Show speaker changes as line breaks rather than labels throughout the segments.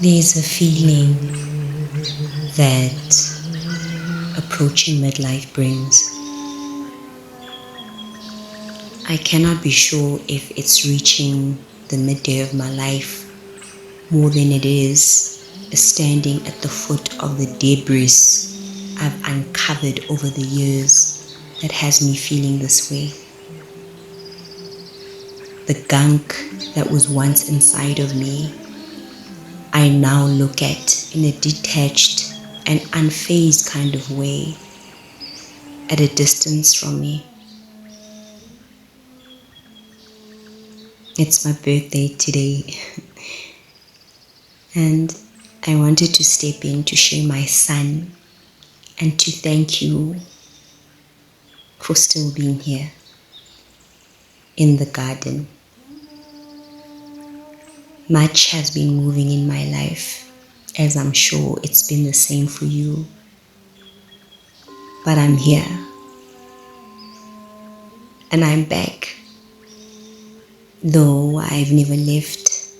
There's a feeling that approaching midlife brings. I cannot be sure if it's reaching the midday of my life more than it is standing at the foot of the debris I've uncovered over the years that has me feeling this way. The gunk that was once inside of me, I now look at in a detached and unfazed kind of way, at a distance from me. It's my birthday today, and I wanted to step in to share my son and to thank you for still being here in the garden. Much has been moving in my life, as I'm sure it's been the same for you. But I'm here, and I'm back. Though I've never left,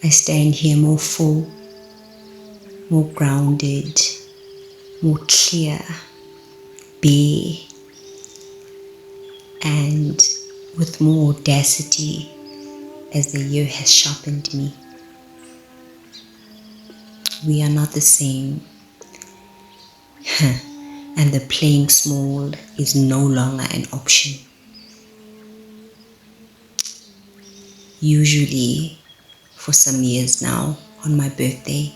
I stand here more full, more grounded, more clear, bare, and with more audacity as the year has sharpened me. We are not the same, and the playing small is no longer an option. Usually, for some years now, on my birthday,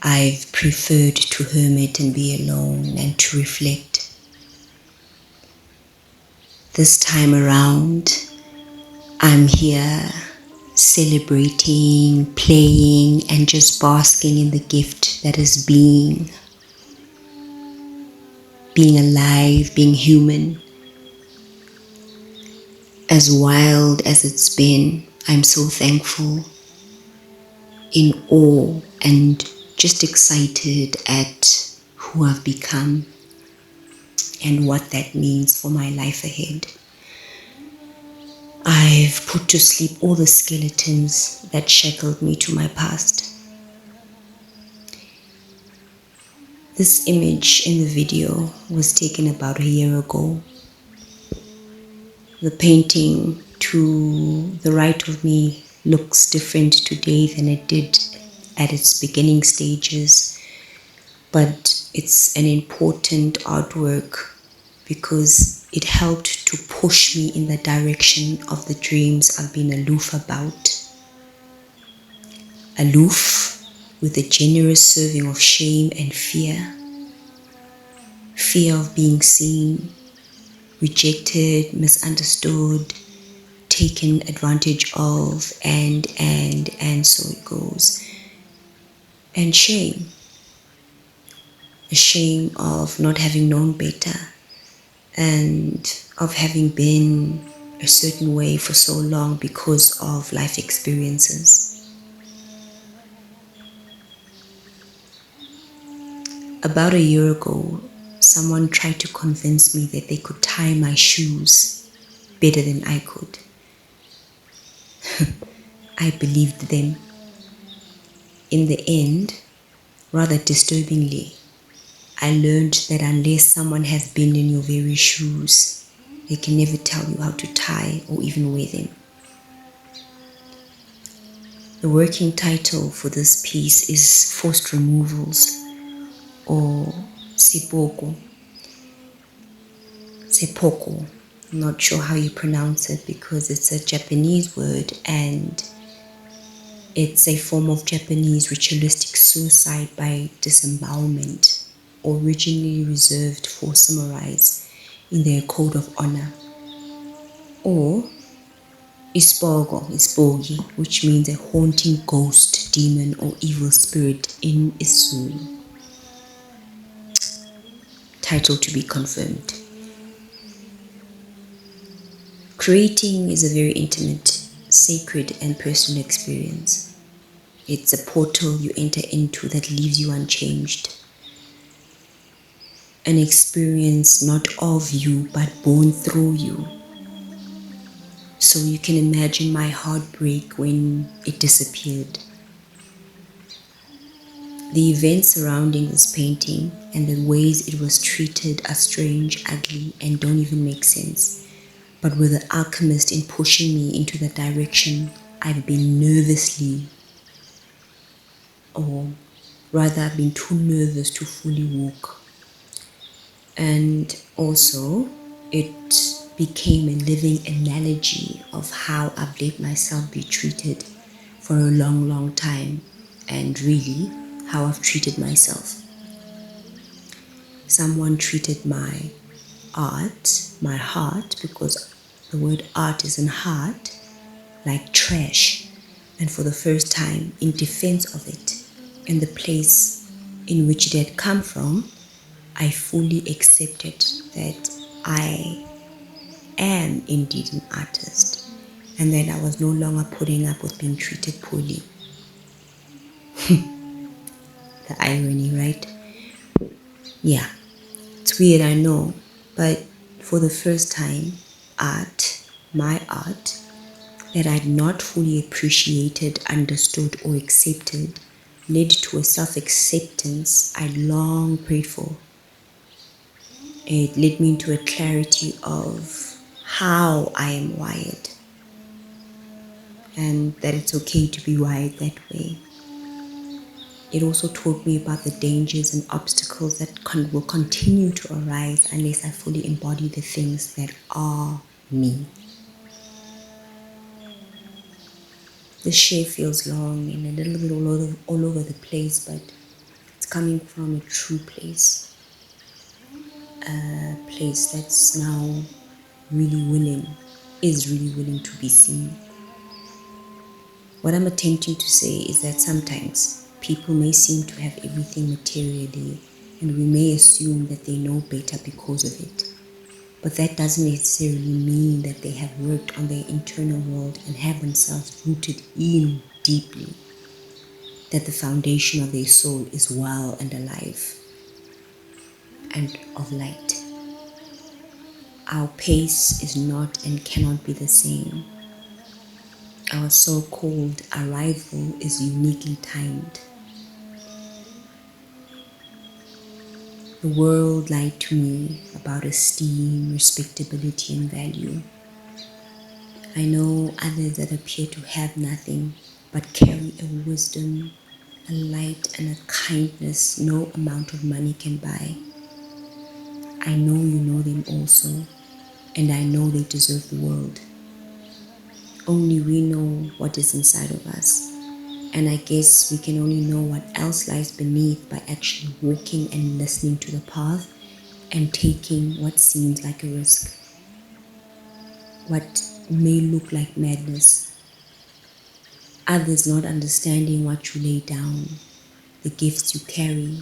I've preferred to hermit and be alone and to reflect. This time around, I'm here celebrating, playing, and just basking in the gift that is being alive, being human. As wild as it's been, I'm so thankful, in awe, and just excited at who I've become and what that means for my life ahead. I've put to sleep all the skeletons that shackled me to my past. This image in the video was taken about a year ago. The painting to the right of me looks different today than it did at its beginning stages, but it's an important artwork because it helped to push me in the direction of the dreams I've been aloof about. Aloof with a generous serving of shame and fear. Fear of being seen, rejected, misunderstood, taken advantage of, and so it goes. And shame. A shame of not having known better and of having been a certain way for so long because of life experiences. About a year ago, someone tried to convince me that they could tie my shoes better than I could. I believed them. In the end, rather disturbingly, I learned that unless someone has been in your very shoes, they can never tell you how to tie or even wear them. The working title for this piece is Forced Removals, or sepoko. Sepoko. I'm not sure how you pronounce it because it's a Japanese word and it's a form of Japanese ritualistic suicide by disembowelment, originally reserved for samurais in their code of honor. Or ispogi, which means a haunting ghost, demon, or evil spirit in Isuru. Title to be confirmed. Creating is a very intimate, sacred, and personal experience. It's a portal you enter into that leaves you unchanged. An experience not of you, but born through you. So you can imagine my heartbreak when it disappeared. The events surrounding this painting and the ways it was treated are strange, ugly, and don't even make sense. But with the alchemist in pushing me into the direction I've been nervously, or rather I've been too nervous to fully walk. And also, it became a living analogy of how I've let myself be treated for a long, long time, and really how I've treated myself. Someone treated my art, my heart, because the word art is in heart, like trash. And for the first time, in defense of it, in the place in which it had come from, I fully accepted that I am indeed an artist, and that I was no longer putting up with being treated poorly. The irony, right? Yeah, it's weird, I know, but for the first time, art, my art, that I'd not fully appreciated, understood, or accepted, led to a self-acceptance I'd long prayed for. It led me into a clarity of how I am wired, and that it's okay to be wired that way. It also taught me about the dangers and obstacles that will continue to arise unless I fully embody the things that are me. The share feels long and a little bit all over the place, but it's coming from a true place. A place that's now is really willing to be seen. What I'm attempting to say is that sometimes people may seem to have everything materially, and we may assume that they know better because of it. But that doesn't necessarily mean that they have worked on their internal world and have themselves rooted in deeply, that the foundation of their soul is well and alive and of light. Our pace is not and cannot be the same. Our so-called arrival is uniquely timed. The world lied to me about esteem, respectability, and value. I know others that appear to have nothing but carry a wisdom, a light, and a kindness no amount of money can buy. I know you know them also, and I know they deserve the world. Only we know what is inside of us, and I guess we can only know what else lies beneath by actually walking and listening to the path and taking what seems like a risk, what may look like madness. Others not understanding what you lay down, the gifts you carry,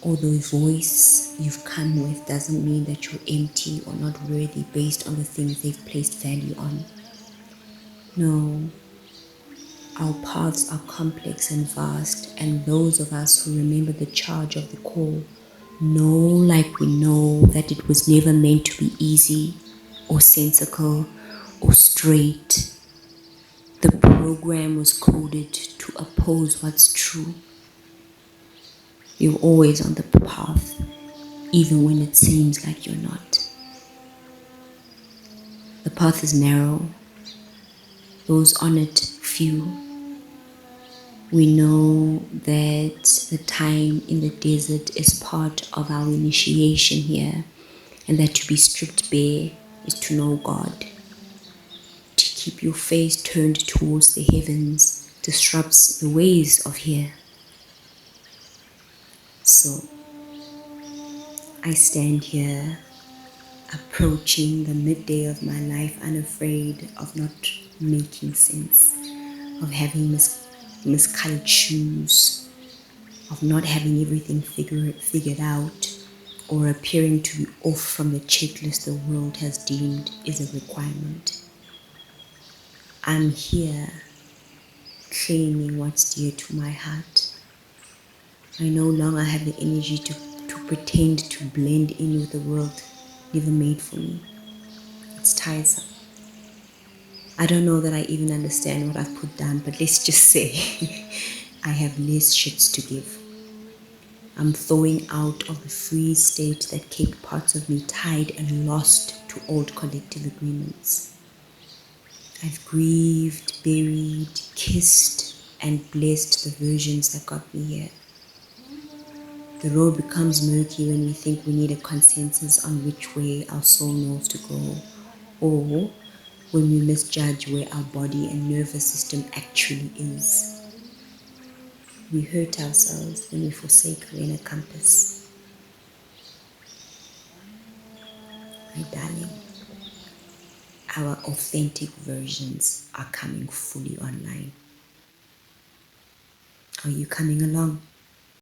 or the voice you've come with doesn't mean that you're empty or not worthy based on the things they've placed value on. No, our paths are complex and vast, and those of us who remember the charge of the call know like we know that it was never meant to be easy or sensical or straight. The program was coded to oppose what's true. You're always on the path, even when it seems like you're not. The path is narrow, those on it few. We know that the time in the desert is part of our initiation here, and that to be stripped bare is to know God. To keep your face turned towards the heavens disrupts the ways of here. So I stand here approaching the midday of my life, unafraid of not making sense, of having miscolored shoes, of not having everything figured out, or appearing to be off from the checklist the world has deemed is a requirement. I'm here claiming what's dear to my heart. I no longer have the energy to pretend to blend in with the world never made for me. It's tiresome. I don't know that I even understand what I've put down, but let's just say I have less shits to give. I'm thawing out of the freeze state that kept parts of me tied and lost to old collective agreements. I've grieved, buried, kissed, and blessed the versions that got me here. The road becomes murky when we think we need a consensus on which way our soul knows to go, or when we misjudge where our body and nervous system actually is. We hurt ourselves when we forsake our inner compass. My darling, our authentic versions are coming fully online. Are you coming along?